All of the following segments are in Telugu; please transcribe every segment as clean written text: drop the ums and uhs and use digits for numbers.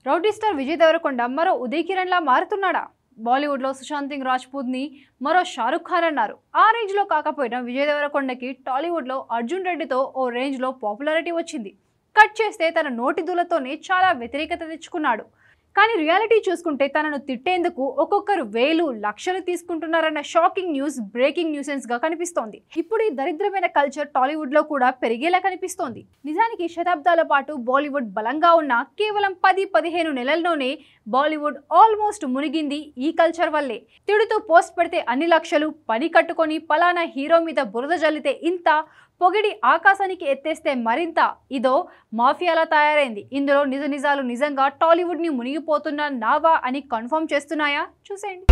రౌడీ స్టార్ విజయ్ దేవరకొండ మరో ఉదయ్ కిరణ్ లా మారుతున్నాడా? బాలీవుడ్ లో సుశాంత్ సింగ్ రాజ్పూత్ ని మరో షారుఖ్ ఖాన్ అన్నారు. ఆ రేంజ్ లో కాకపోయినా విజయ్ దేవరకొండకి టాలీవుడ్ లో అర్జున్ రెడ్డితో ఓ రేంజ్ లో పాపులారిటీ వచ్చింది. కట్ చేస్తే తన నోటి దూలతోనే చాలా వ్యతిరేకత తెచ్చుకున్నాడు. కానీ రియాలిటీ చూసుకుంటే తనను తిట్టేందుకు ఒక్కొక్కరు వేలు లక్షలు తీసుకుంటున్నారన్న షాకింగ్ న్యూస్ బ్రేకింగ్ న్యూసెన్స్ గా కనిపిస్తోంది. ఇప్పుడు ఈ దరిద్రమైన కల్చర్ టాలీవుడ్ లో కూడా పెరిగేలా కనిపిస్తోంది. నిజానికి శతాబ్దాల పాటు బాలీవుడ్ బలంగా ఉన్న కేవలం 10-15 నెలల్లోనే బాలీవుడ్ ఆల్మోస్ట్ మునిగింది ఈ కల్చర్ వల్లే. తిడుతూ పోస్ట్ పెడితే అన్ని లక్షలు, పని కట్టుకొని పలానా హీరో మీద బురద జల్లితే ఇంత, పొగిడి ఆకాశానికి ఎత్తేస్తే మరింత, ఇదో మాఫియాలా తయారైంది. ఇందులో నిజాలు నిజంగా టాలీవుడ్ ని మునిగిపోతున్న నావా అని కన్ఫర్మ్ చేస్తున్నాయా? చూసేయండి.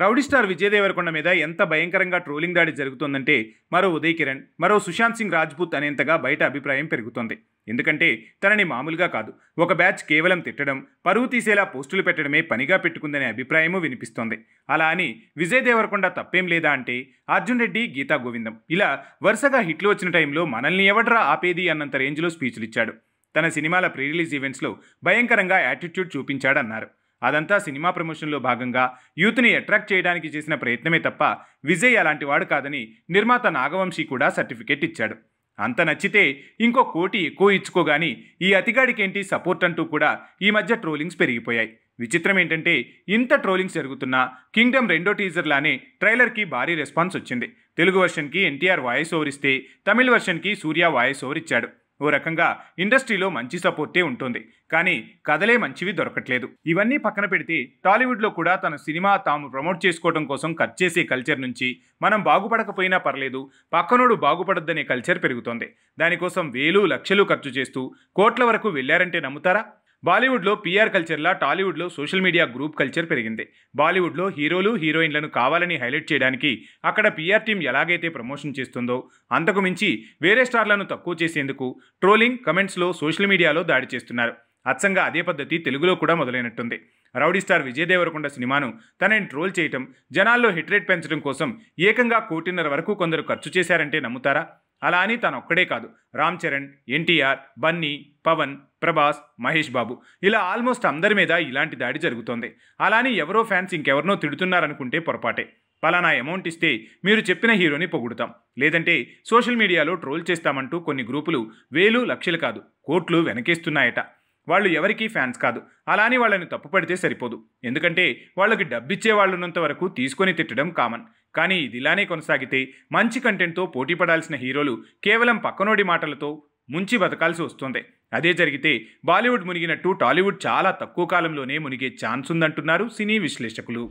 రౌడీ స్టార్ విజయ్ దేవరకొండ మీద ఎంత భయంకరంగా ట్రోలింగ్ దాడి జరుగుతోందంటే మరో ఉదయ్ కిరణ్, మరో సుశాంత్ సింగ్ రాజ్పూత్ అనేంతగా బయట అభిప్రాయం పెరుగుతోంది. ఎందుకంటే తనని మామూలుగా కాదు, ఒక బ్యాచ్ కేవలం తిట్టడం, పరువు తీసేలా పోస్టులు పెట్టడమే పనిగా పెట్టుకుందనే అభిప్రాయము వినిపిస్తోంది. అలా అని విజయ్ దేవరకొండ తప్పేం లేదా అంటే అర్జున్ రెడ్డి, గీతా గోవిందం ఇలా వరుసగా హిట్లు వచ్చిన టైంలో మనల్ని ఎవడ్రా ఆపేది అన్నంత రేంజ్లో స్పీచ్లు ఇచ్చాడు. తన సినిమాల ప్రీ రిలీజ్ ఈవెంట్స్లో భయంకరంగా యాటిట్యూడ్ చూపించాడన్నారు. అదంతా సినిమా ప్రమోషన్లో భాగంగా యూత్ని అట్రాక్ట్ చేయడానికి చేసిన ప్రయత్నమే తప్ప విజయ్ అలాంటి వాడు కాదని నిర్మాత నాగవంశీ కూడా సర్టిఫికెట్ ఇచ్చాడు. అంత నచ్చితే ఇంకో 1 కోటి ఎక్కువ ఇచ్చుకోగాని ఈ అతిగాడికేంటి సపోర్ట్ అంటూ కూడా ఈ మధ్య ట్రోలింగ్స్ పెరిగిపోయాయి. విచిత్రం ఏంటంటే ఇంత ట్రోలింగ్స్ జరుగుతున్నా కింగ్డమ్ 2వ టీజర్ లానే ట్రైలర్కి భారీ రెస్పాన్స్ వచ్చింది. తెలుగు వెర్షన్కి ఎన్టీఆర్ వాయిస్ ఓవర్ ఇస్తే తమిళ వెర్షన్కి సూర్య వాయిస్ ఓవర్ ఇచ్చాడు. ఓ రకంగా ఇండస్ట్రీలో మంచి సపోర్టే ఉంటుంది, కానీ కథలే మంచివి దొరకట్లేదు. ఇవన్నీ పక్కన పెడితే టాలీవుడ్లో కూడా తన సినిమా తాము ప్రమోట్ చేసుకోవడం కోసం ఖర్చు చేసే కల్చర్ నుంచి మనం బాగుపడకపోయినా పర్లేదు, పక్కనోడు బాగుపడొద్దనే కల్చర్ పెరుగుతోంది. దానికోసం వేలు లక్షలు ఖర్చు చేస్తూ కోట్ల వరకు వెళ్ళారంటే నమ్ముతారా? బాలీవుడ్లో పీఆర్ కల్చర్లా టాలీవుడ్లో సోషల్ మీడియా గ్రూప్ కల్చర్ పెరిగింది. బాలీవుడ్లో హీరోలు హీరోయిన్లను కావాలని హైలైట్ చేయడానికి అక్కడ పీఆర్ టీం ఎలాగైతే ప్రమోషన్ చేస్తుందో అంతకు మించి వేరే స్టార్లను తక్కువ చేసేందుకు ట్రోలింగ్, కమెంట్స్లో సోషల్ మీడియాలో దాడి చేస్తున్నారు. అచ్చంగా అదే పద్ధతి తెలుగులో కూడా మొదలైనట్టుంది. రౌడీ స్టార్ విజయ్ దేవరకొండ సినిమాను తనని ట్రోల్ చేయటం, జనాల్లో హిట్ రేట్ పెంచడం కోసం ఏకంగా 1.5 కోటి వరకు కొందరు ఖర్చు చేశారంటే నమ్ముతారా? అలా అని తనొక్కడే కాదు, రామ్ చరణ్, ఎన్టీఆర్, బన్నీ, పవన్, ప్రభాస్, మహేష్ బాబు ఇలా ఆల్మోస్ట్ అందరి మీద ఇలాంటి దాడి జరుగుతోంది. అలాని ఎవరో ఫ్యాన్స్ ఇంకెవరినో తిడుతున్నారనుకుంటే పొరపాటే. పలానా అమౌంట్ ఇస్తే మీరు చెప్పిన హీరోని పొగుడుతాం, లేదంటే సోషల్ మీడియాలో ట్రోల్ చేస్తామంటూ కొన్ని గ్రూపులు వేలు లక్షలు కాదు కోట్లు వెనకేస్తున్నాయట. వాళ్ళు ఎవరికీ ఫ్యాన్స్ కాదు. అలా అని వాళ్ళని తప్పుపడితే సరిపోదు, ఎందుకంటే వాళ్ళకి డబ్బిచ్చే వాళ్ళున్నంత వరకు తీసుకొని తిట్టడం కామన్. కానీ ఇది ఇలానే కొనసాగితే మంచి కంటెంట్తో పోటీ పడాల్సిన హీరోలు కేవలం పక్కనోడి మాటలతో ముంచి బతకాల్సి వస్తుంది. అదే జరిగితే బాలీవుడ్ మునిగినట్టు టాలీవుడ్ చాలా తక్కువ కాలంలోనే మునిగే ఛాన్స్ ఉందంటున్నారు సినీ విశ్లేషకులు.